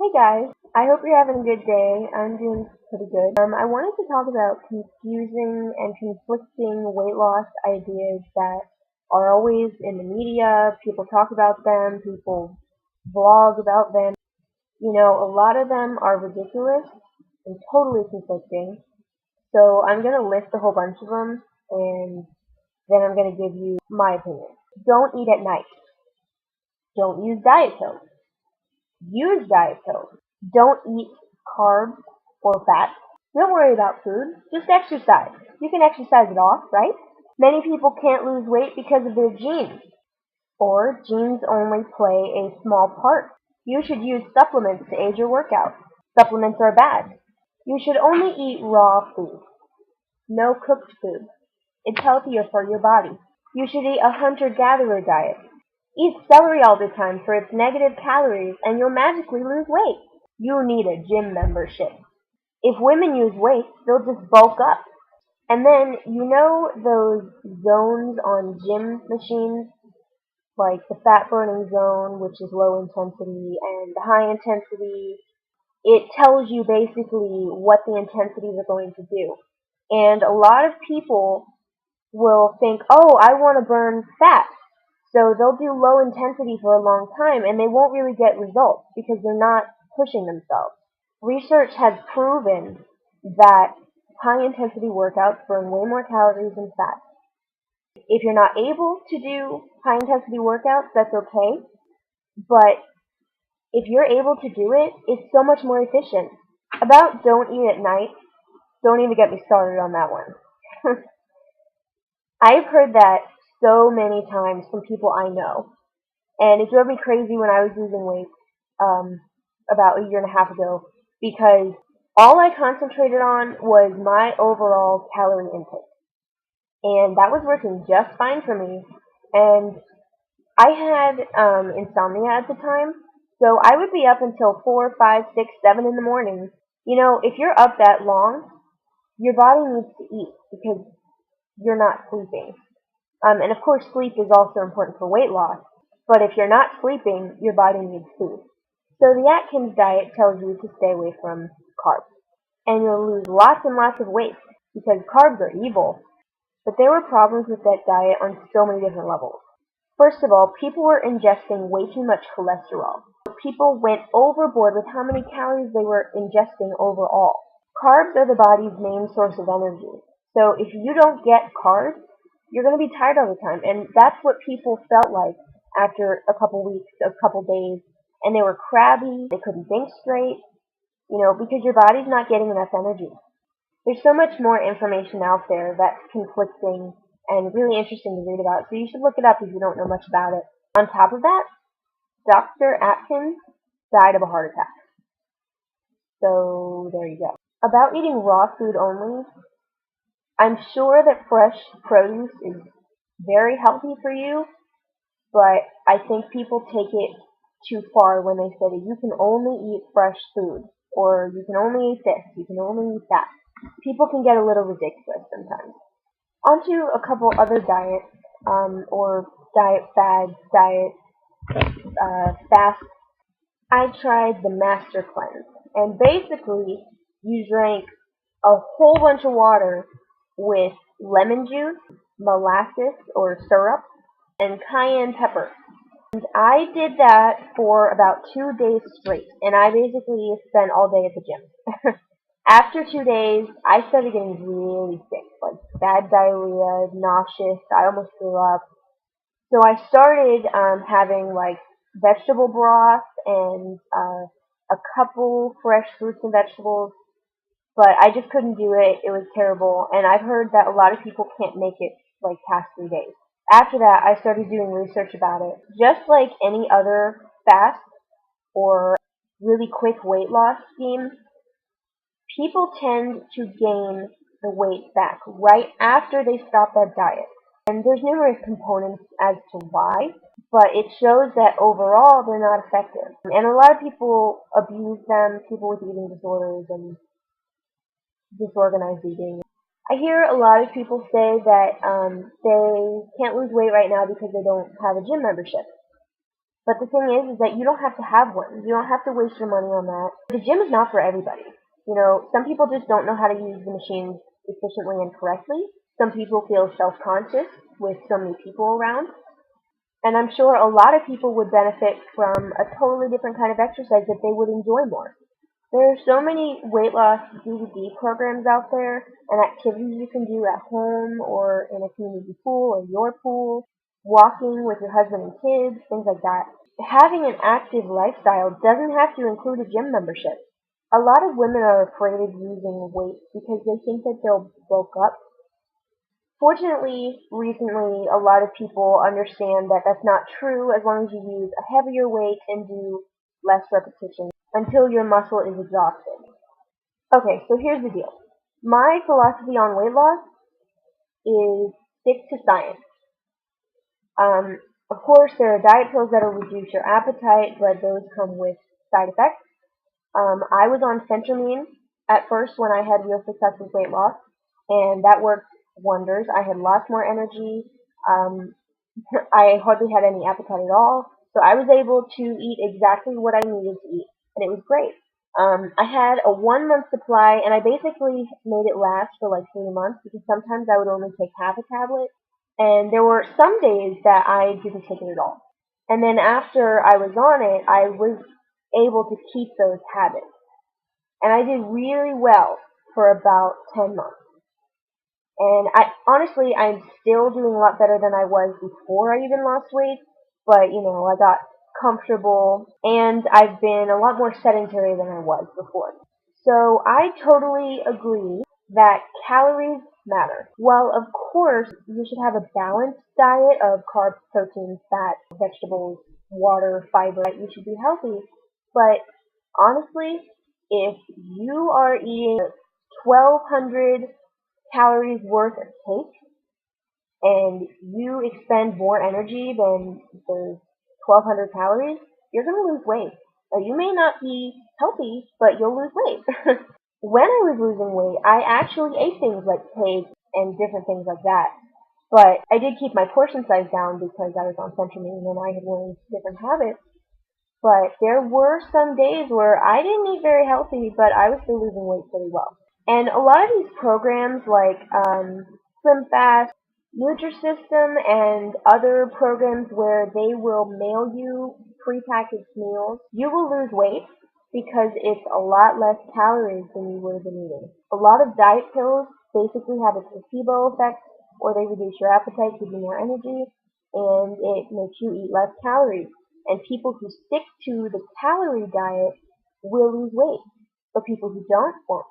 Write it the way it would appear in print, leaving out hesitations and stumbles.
Hey guys, I hope you're having a good day. I'm doing pretty good. I wanted to talk about confusing and conflicting weight loss ideas that are always in the media. People talk about them, people vlog about them. A lot of them are ridiculous and totally conflicting. So I'm going to list a whole bunch of them and then I'm going to give you my opinion. Don't eat at night. Don't use diet pills. Use diet pills. Don't eat carbs or fat. Don't worry about food. Just exercise. You can exercise it off, right? Many people can't lose weight because of their genes, or genes only play a small part. You should use supplements to aid your workout. Supplements are bad. You should only eat raw food. No cooked food. It's healthier for your body. You should eat a hunter-gatherer diet. Eat celery all the time for its negative calories and you'll magically lose weight. You need a gym membership. If women use weights, they'll just bulk up. And then, those zones on gym machines, like the fat burning zone, which is low intensity, and the high intensity, it tells you basically what the intensities are going to do. And a lot of people will think, oh, I want to burn fat. So they'll do low intensity for a long time and they won't really get results because they're not pushing themselves. Research has proven that high intensity workouts burn way more calories than fat. If you're not able to do high intensity workouts, that's okay. But if you're able to do it, it's so much more efficient. About don't eat at night, don't even get me started on that one. I've heard that so many times from people I know. And it drove me crazy when I was losing weight about a year and a half ago because all I concentrated on was my overall calorie intake. And that was working just fine for me. And I had insomnia at the time, so I would be up until 4, 5, 6, 7 in the morning. If you're up that long, your body needs to eat because you're not sleeping. And of course, sleep is also important for weight loss. But if you're not sleeping, your body needs food. So the Atkins diet tells you to stay away from carbs. And you'll lose lots and lots of weight because carbs are evil. But there were problems with that diet on so many different levels. First of all, people were ingesting way too much cholesterol. People went overboard with how many calories they were ingesting overall. Carbs are the body's main source of energy. So if you don't get carbs, you're going to be tired all the time. And that's what people felt like after a couple weeks, a couple days. And they were crabby, they couldn't think straight, because your body's not getting enough energy. There's so much more information out there that's conflicting and really interesting to read about, so you should look it up if you don't know much about it. On top of that, Dr. Atkins died of a heart attack. So there you go. About eating raw food only, I'm sure that fresh produce is very healthy for you, but I think people take it too far when they say that you can only eat fresh food, or you can only eat this, you can only eat that. People can get a little ridiculous sometimes. On to a couple other diets, or diet fads, fast. I tried the Master Cleanse, and basically you drank a whole bunch of water with lemon juice, molasses or syrup, and cayenne pepper. And I did that for about 2 days straight, and I basically spent all day at the gym. After 2 days, I started getting really sick, like bad diarrhea, nauseous, I almost threw up. So I started having like vegetable broth and a couple fresh fruits and vegetables, but I just couldn't do it. It was terrible, and I've heard that a lot of people can't make it like past 3 days. After that, I started doing research about it. Just like any other fast or really quick weight loss scheme, people tend to gain the weight back right after they stop that diet. And there's numerous components as to why, but it shows that overall they're not effective. And a lot of people abuse them, people with eating disorders and disorganized eating. I hear a lot of people say that they can't lose weight right now because they don't have a gym membership. But the thing is that you don't have to have one. You don't have to waste your money on that. The gym is not for everybody. You know, some people just don't know how to use the machines efficiently and correctly. Some people feel self-conscious with so many people around. And I'm sure a lot of people would benefit from a totally different kind of exercise that they would enjoy more. There are so many weight loss DVD programs out there and activities you can do at home or in a community pool or your pool, walking with your husband and kids, things like that. Having an active lifestyle doesn't have to include a gym membership. A lot of women are afraid of using weights because they think that they'll bulk up. Fortunately, recently, a lot of people understand that that's not true as long as you use a heavier weight and do less repetitions until your muscle is exhausted. Okay, so here's the deal. My philosophy on weight loss is stick to science. Of course, there are diet pills that'll reduce your appetite, but those come with side effects. I was on phentermine at first when I had real success with weight loss, and that worked wonders. I had lots more energy. I hardly had any appetite at all, so I was able to eat exactly what I needed to eat, and it was great. I had a 1 month supply, and I basically made it last for like 3 months because sometimes I would only take half a tablet, and there were some days that I didn't take it at all. And then after I was on it, I was able to keep those habits. And I did really well for about 10 months. And I'm still doing a lot better than I was before I even lost weight. But, I got comfortable and I've been a lot more sedentary than I was before. So I totally agree that calories matter. Well, of course, you should have a balanced diet of carbs, proteins, fat, vegetables, water, fiber. You should be healthy. But honestly, if you are eating 1,200 calories worth of cake and you expend more energy than those 1,200 calories, you're going to lose weight. Now, you may not be healthy, but you'll lose weight. When I was losing weight, I actually ate things like cake and different things like that. But I did keep my portion size down because I was on phentermine and I had learned different habits. But there were some days where I didn't eat very healthy, but I was still losing weight pretty well. And a lot of these programs like Slim Fast, Nutrisystem, and other programs where they will mail you prepackaged meals, you will lose weight because it's a lot less calories than you would have been eating. A lot of diet pills basically have a placebo effect, or they reduce your appetite, give you more energy, and it makes you eat less calories. And people who stick to the calorie diet will lose weight, but people who don't won't.